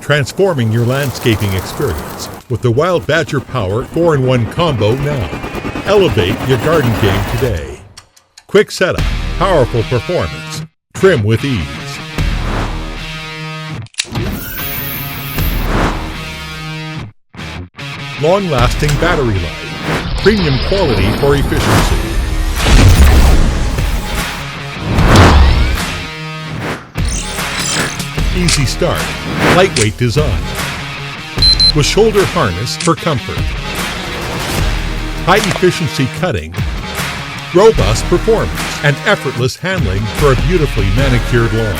transforming your landscaping experience with the Wild Badger Power 4-in-1 combo now. Elevate your garden game today. Quick setup, powerful performance, trim with ease. Long-lasting battery life, premium quality for efficiency. Easy start, lightweight design, with shoulder harness for comfort. High-efficiency cutting, robust performance, and effortless handling for a beautifully manicured lawn.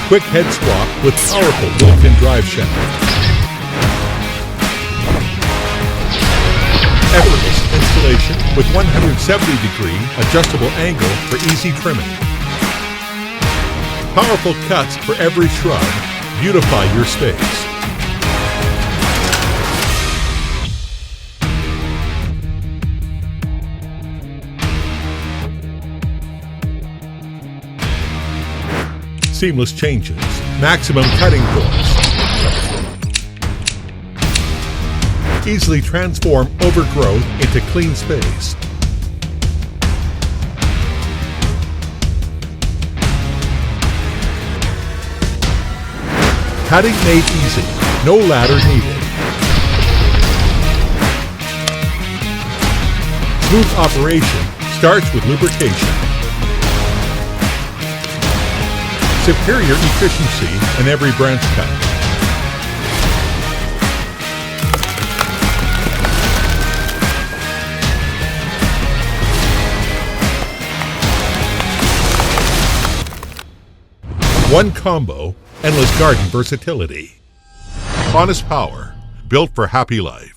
Quick head swap with powerful built-in drive shaft. Effortless installation with 170-degree adjustable angle for easy trimming. Powerful cuts for every shrub. Beautify your space. Seamless changes. Maximum cutting force. Easily transform overgrowth into clean space. Cutting made easy, no ladder needed. Smooth operation starts with lubrication. Superior efficiency in every branch cut. One combo, endless garden versatility. Honest power, built for happy life.